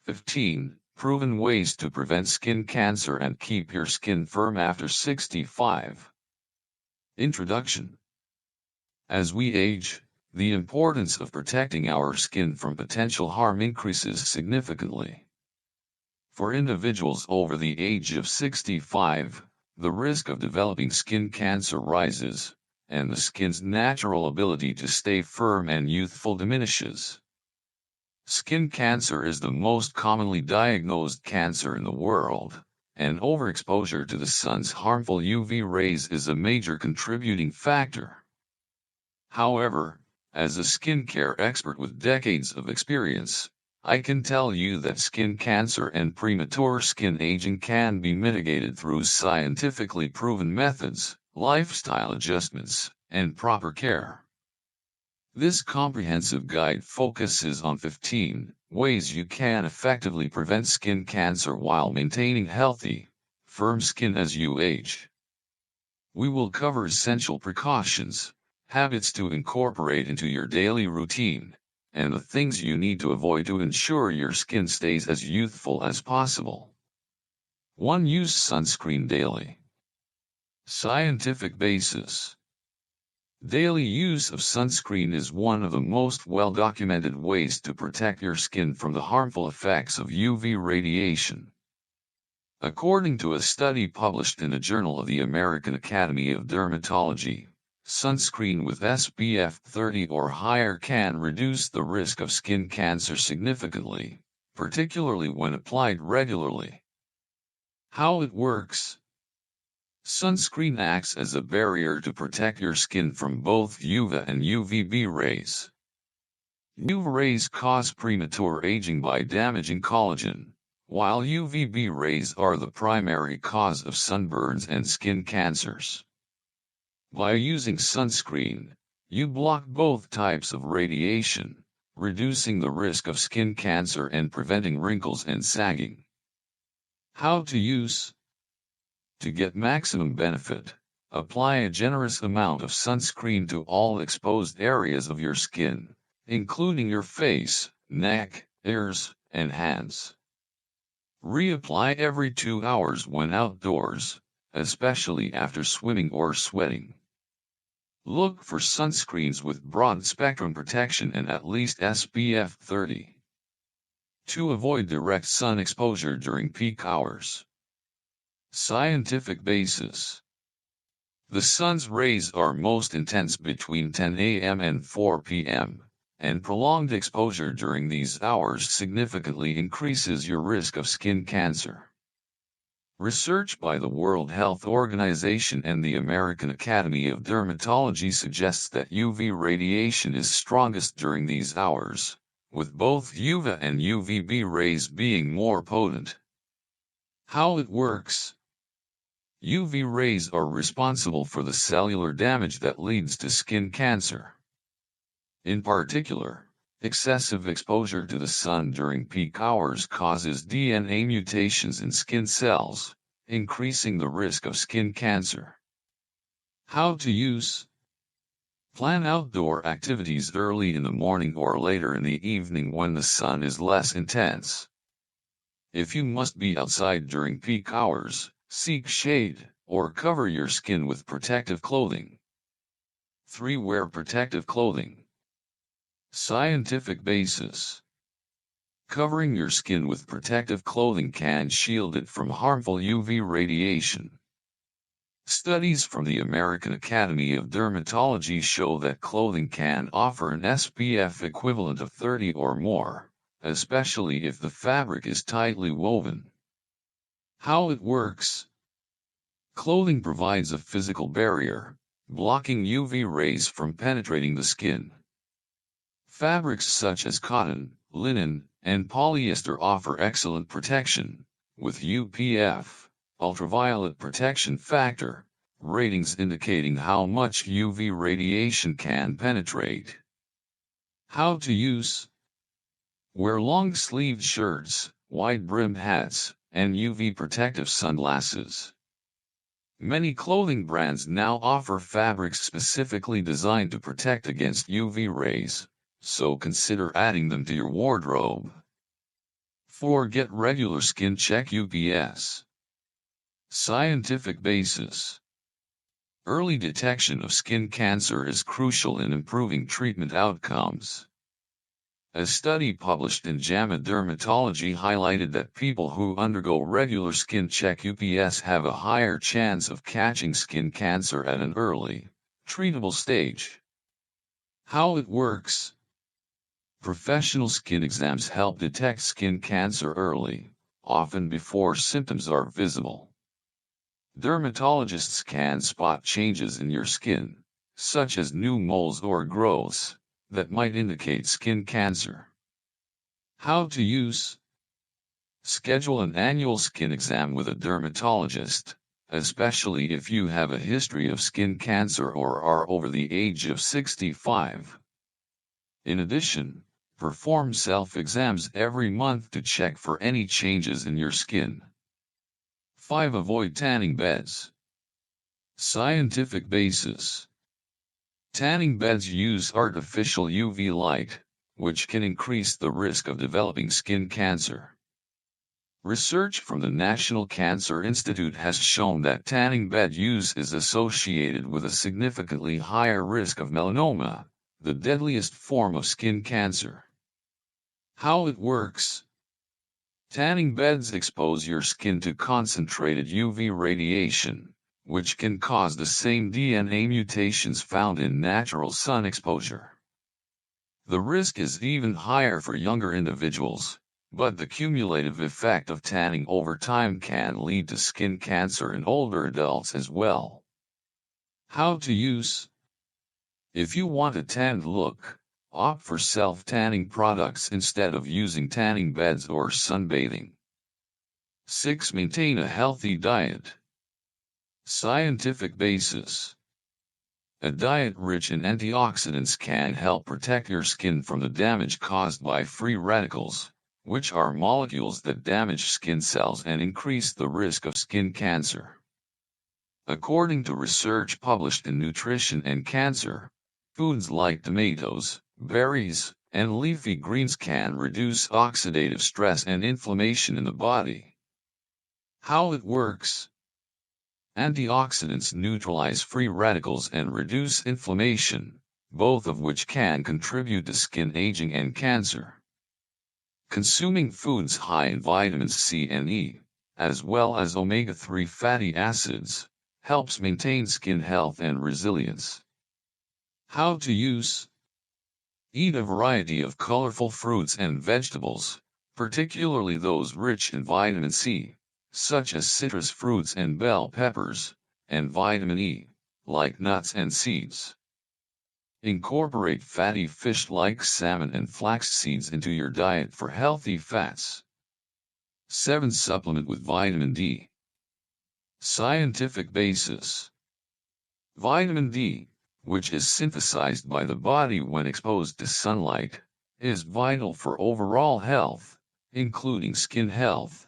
15. Proven ways to prevent skin cancer and keep your skin firm after 65. Introduction. As we age, the importance of protecting our skin from potential harm increases significantly. For individuals over the age of 65, the risk of developing skin cancer rises, and the skin's natural ability to stay firm and youthful diminishes. Skin cancer is the most commonly diagnosed cancer in the world, and overexposure to the sun's harmful UV rays is a major contributing factor. However, as a skincare expert with decades of experience, I can tell you that skin cancer and premature skin aging can be mitigated through scientifically proven methods, lifestyle adjustments, and proper care. This comprehensive guide focuses on 15 ways you can effectively prevent skin cancer while maintaining healthy, firm skin as you age. We will cover essential precautions, habits to incorporate into your daily routine, and the things you need to avoid to ensure your skin stays as youthful as possible. 1. Use sunscreen daily. Scientific basis. Daily use of sunscreen is one of the most well-documented ways to protect your skin from the harmful effects of UV radiation. According to a study published in the Journal of the American Academy of Dermatology, sunscreen with SPF 30 or higher can reduce the risk of skin cancer significantly, particularly when applied regularly. How it works. Sunscreen acts as a barrier to protect your skin from both UVA and UVB rays. UV rays cause premature aging by damaging collagen, while UVB rays are the primary cause of sunburns and skin cancers. By using sunscreen, you block both types of radiation, reducing the risk of skin cancer and preventing wrinkles and sagging. How to use. To get maximum benefit, apply a generous amount of sunscreen to all exposed areas of your skin, including your face, neck, ears, and hands. Reapply every 2 hours when outdoors, especially after swimming or sweating. Look for sunscreens with broad spectrum protection and at least SPF 30. To avoid direct sun exposure during peak hours. Scientific basis. The sun's rays are most intense between 10 a.m. and 4 p.m., and prolonged exposure during these hours significantly increases your risk of skin cancer. Research by the World Health Organization and the American Academy of Dermatology suggests that UV radiation is strongest during these hours, with both UVA and UVB rays being more potent. How it works. UV rays are responsible for the cellular damage that leads to skin cancer. In particular, excessive exposure to the sun during peak hours causes DNA mutations in skin cells, increasing the risk of skin cancer. How to use. Plan outdoor activities early in the morning or later in the evening when the sun is less intense. If you must be outside during peak hours, seek shade, or cover your skin with protective clothing. 3. Wear protective clothing. Scientific basis. Covering your skin with protective clothing can shield it from harmful UV radiation. Studies from the American Academy of Dermatology show that clothing can offer an SPF equivalent of 30 or more, especially if the fabric is tightly woven. How it works. Clothing provides a physical barrier, blocking UV rays from penetrating the skin. Fabrics such as cotton, linen, and polyester offer excellent protection, with UPF, ultraviolet protection factor, ratings indicating how much UV radiation can penetrate. How to use. Wear long-sleeved shirts, wide-brim hats, and UV protective sunglasses. Many clothing brands now offer fabrics specifically designed to protect against UV rays, so consider adding them to your wardrobe. 4. Get regular skin check UPS. Scientific basis. Early detection of skin cancer is crucial in improving treatment outcomes. A study published in JAMA Dermatology highlighted that people who undergo regular skin check UPS have a higher chance of catching skin cancer at an early, treatable stage. How it works. Professional skin exams help detect skin cancer early, often before symptoms are visible. Dermatologists can spot changes in your skin, such as new moles or growths, that might indicate skin cancer. How to use. Schedule an annual skin exam with a dermatologist, especially if you have a history of skin cancer or are over the age of 65. In addition, perform self-exams every month to check for any changes in your skin. 5. Avoid tanning beds. Scientific basis. Tanning beds use artificial UV light, which can increase the risk of developing skin cancer. Research from the National Cancer Institute has shown that tanning bed use is associated with a significantly higher risk of melanoma, the deadliest form of skin cancer. How it works. Tanning beds expose your skin to concentrated UV radiation, which can cause the same DNA mutations found in natural sun exposure. The risk is even higher for younger individuals, but the cumulative effect of tanning over time can lead to skin cancer in older adults as well. How to use. If you want a tanned look, opt for self-tanning products instead of using tanning beds or sunbathing. 6. Maintain a healthy diet. Scientific basis. A diet rich in antioxidants can help protect your skin from the damage caused by free radicals, which are molecules that damage skin cells and increase the risk of skin cancer. According to research published in Nutrition and Cancer, foods like tomatoes, berries, and leafy greens can reduce oxidative stress and inflammation in the body. How it works. Antioxidants neutralize free radicals and reduce inflammation, both of which can contribute to skin aging and cancer. Consuming foods high in vitamins C and E, as well as omega-3 fatty acids, helps maintain skin health and resilience. How to use. Eat a variety of colorful fruits and vegetables, particularly those rich in vitamin C, such as citrus fruits and bell peppers, and vitamin E, like nuts and seeds. Incorporate fatty fish like salmon and flax seeds into your diet for healthy fats. 7. Supplement with vitamin D. Scientific basis. Vitamin D, which is synthesized by the body when exposed to sunlight, is vital for overall health, including skin health.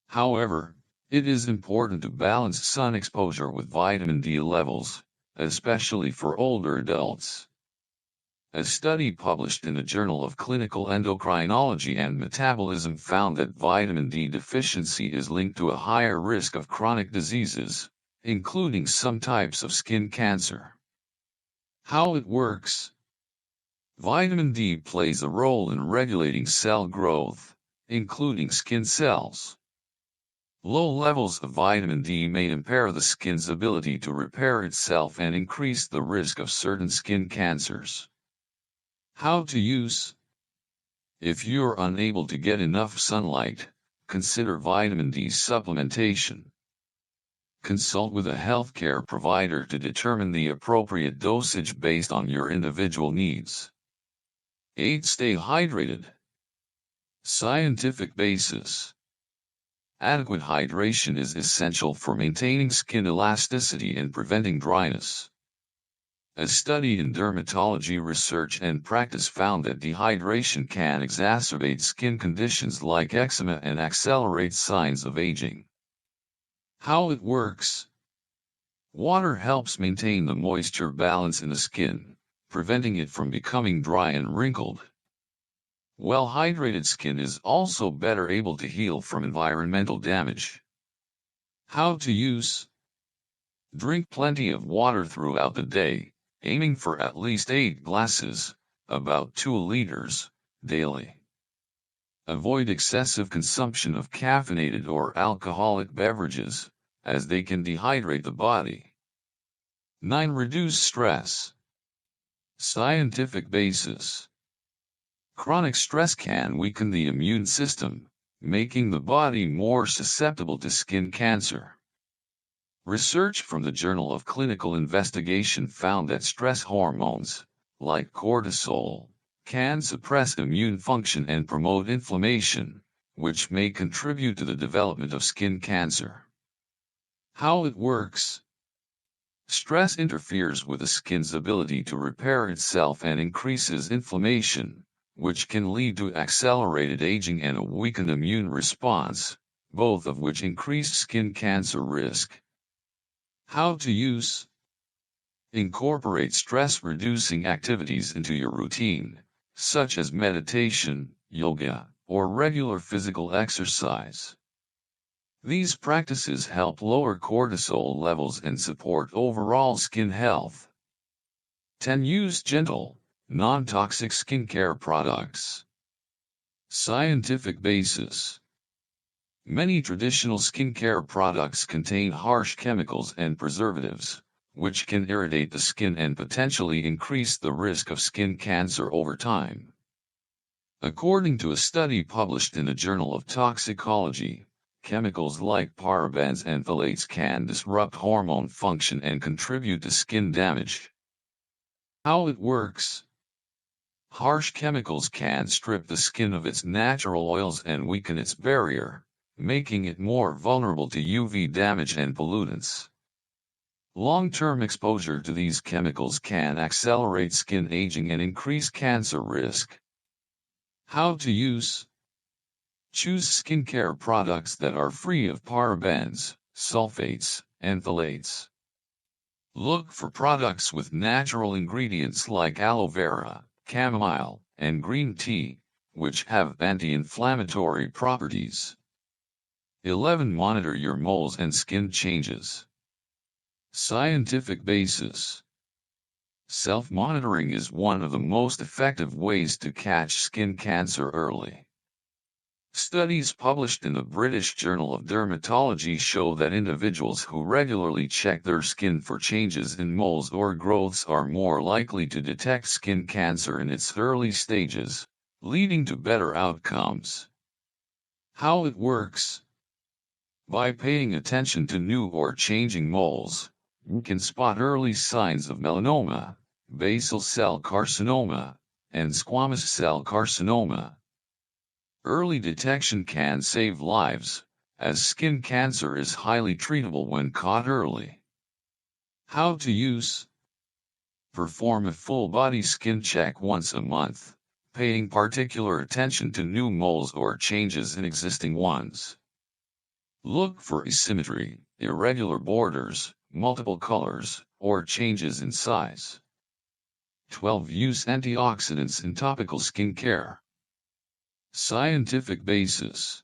However, it is important to balance sun exposure with vitamin D levels, especially for older adults. A study published in the Journal of Clinical Endocrinology and Metabolism found that vitamin D deficiency is linked to a higher risk of chronic diseases, including some types of skin cancer. How it works. Vitamin D plays a role in regulating cell growth, including skin cells. Low levels of vitamin D may impair the skin's ability to repair itself and increase the risk of certain skin cancers. How to use. If you're unable to get enough sunlight, consider vitamin D supplementation. Consult with a healthcare provider to determine the appropriate dosage based on your individual needs. 8. Stay hydrated. Scientific basis. Adequate hydration is essential for maintaining skin elasticity and preventing dryness. A study in dermatology research and practice found that dehydration can exacerbate skin conditions like eczema and accelerate signs of aging. How it works. Water helps maintain the moisture balance in the skin, preventing it from becoming dry and wrinkled. Well-hydrated skin is also better able to heal from environmental damage. How to use? Drink plenty of water throughout the day, aiming for at least 8 glasses, about 2 liters, daily. Avoid excessive consumption of caffeinated or alcoholic beverages, as they can dehydrate the body. 9. Reduce stress. Scientific basis. Chronic stress can weaken the immune system, making the body more susceptible to skin cancer. Research from the Journal of Clinical Investigation found that stress hormones, like cortisol, can suppress immune function and promote inflammation, which may contribute to the development of skin cancer. How it works? Stress interferes with the skin's ability to repair itself and increases inflammation, which can lead to accelerated aging and a weakened immune response, both of which increase skin cancer risk. How to use? Incorporate stress-reducing activities into your routine, such as meditation, yoga, or regular physical exercise. These practices help lower cortisol levels and support overall skin health. 10. Use gentle, non-toxic skincare products. Scientific basis. Many traditional skincare products contain harsh chemicals and preservatives, which can irritate the skin and potentially increase the risk of skin cancer over time. According to a study published in the Journal of Toxicology, chemicals like parabens and phthalates can disrupt hormone function and contribute to skin damage. How it works? Harsh chemicals can strip the skin of its natural oils and weaken its barrier, making it more vulnerable to UV damage and pollutants. Long-term exposure to these chemicals can accelerate skin aging and increase cancer risk. How to use? Choose skincare products that are free of parabens, sulfates, and phthalates. Look for products with natural ingredients like aloe vera, chamomile, and green tea, which have anti-inflammatory properties. 11. Monitor your moles and skin changes. Scientific basis. Self-monitoring is one of the most effective ways to catch skin cancer early. Studies published in the British Journal of Dermatology show that individuals who regularly check their skin for changes in moles or growths are more likely to detect skin cancer in its early stages, leading to better outcomes. How it works? By paying attention to new or changing moles, you can spot early signs of melanoma, basal cell carcinoma, and squamous cell carcinoma. Early detection can save lives, as skin cancer is highly treatable when caught early. How to use? Perform a full-body skin check once a month, paying particular attention to new moles or changes in existing ones. Look for asymmetry, irregular borders, multiple colors, or changes in size. 12. Use antioxidants in topical skincare. Scientific basis.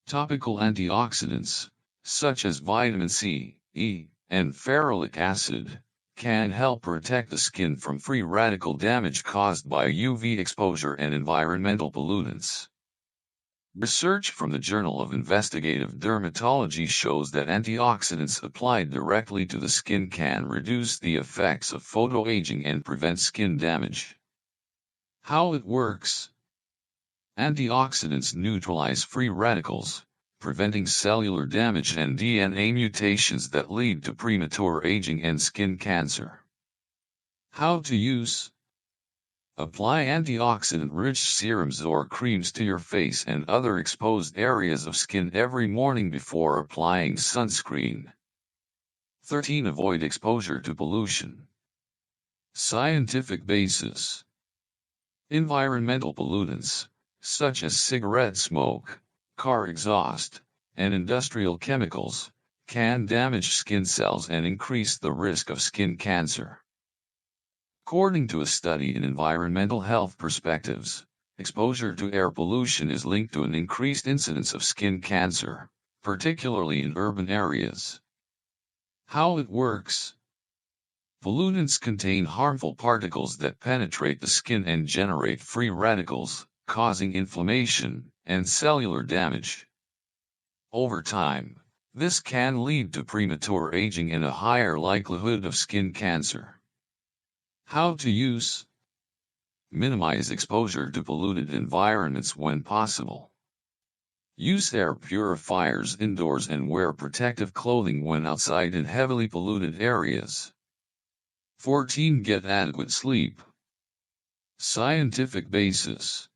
Topical antioxidants, such as vitamin C, E, and ferulic acid, can help protect the skin from free radical damage caused by UV exposure and environmental pollutants. Research from the Journal of Investigative Dermatology shows that antioxidants applied directly to the skin can reduce the effects of photoaging and prevent skin damage. How it works? Antioxidants neutralize free radicals, preventing cellular damage and DNA mutations that lead to premature aging and skin cancer. How to use? Apply antioxidant-rich serums or creams to your face and other exposed areas of skin every morning before applying sunscreen. 13. Avoid exposure to pollution. Scientific basis. Environmental pollutants, such as cigarette smoke, car exhaust, and industrial chemicals, can damage skin cells and increase the risk of skin cancer. According to a study in Environmental Health Perspectives, Exposure to air pollution is linked to an increased incidence of skin cancer, particularly in urban areas. How it works? Pollutants contain harmful particles that penetrate the skin and generate free radicals, causing inflammation and cellular damage. Over time, this can lead to premature aging and a higher likelihood of skin cancer. How to use? Minimize exposure to polluted environments when possible. Use air purifiers indoors and wear protective clothing when outside in heavily polluted areas. 14. Get adequate sleep. Scientific basis.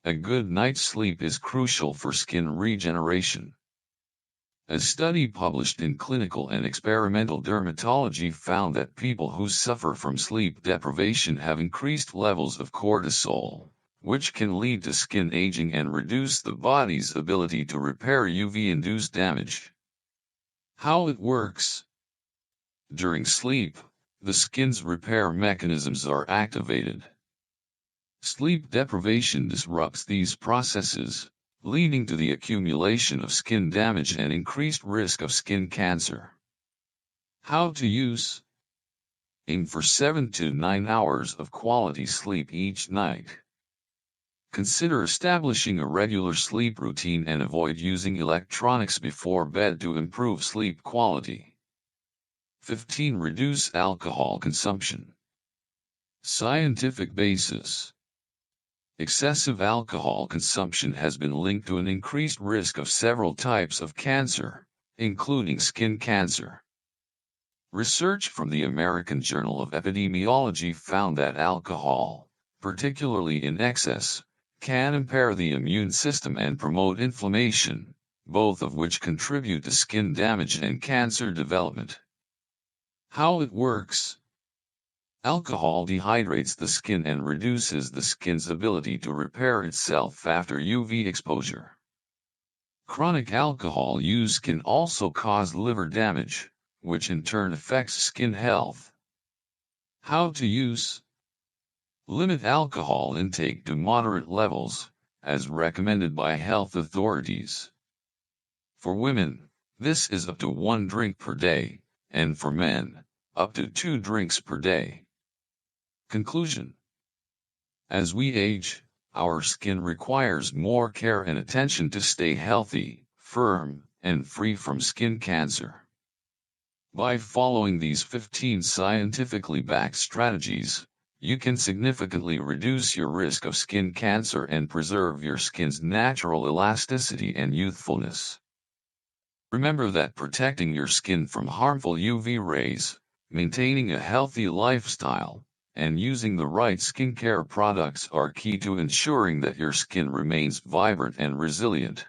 A good night's sleep is crucial for skin regeneration. A study published in Clinical and Experimental Dermatology found that people who suffer from sleep deprivation have increased levels of cortisol, which can lead to skin aging and reduce the body's ability to repair UV-induced damage. How it works? During sleep, the skin's repair mechanisms are activated. Sleep deprivation disrupts these processes, leading to the accumulation of skin damage and increased risk of skin cancer. How to use? Aim for 7 to 9 hours of quality sleep each night. Consider establishing a regular sleep routine and avoid using electronics before bed to improve sleep quality. 15. Reduce alcohol consumption. Scientific basis. Excessive alcohol consumption has been linked to an increased risk of several types of cancer, including skin cancer. Research from the American Journal of Epidemiology found that alcohol, particularly in excess, can impair the immune system and promote inflammation, both of which contribute to skin damage and cancer development. How it works? Alcohol dehydrates the skin and reduces the skin's ability to repair itself after UV exposure. Chronic alcohol use can also cause liver damage, which in turn affects skin health. How to use? Limit alcohol intake to moderate levels, as recommended by health authorities. For women, this is up to 1 drink per day, and for men, up to 2 drinks per day. Conclusion. As we age, our skin requires more care and attention to stay healthy, firm, and free from skin cancer. By following these 15 scientifically backed strategies, you can significantly reduce your risk of skin cancer and preserve your skin's natural elasticity and youthfulness. Remember that protecting your skin from harmful UV rays, maintaining a healthy lifestyle, and using the right skincare products are key to ensuring that your skin remains vibrant and resilient.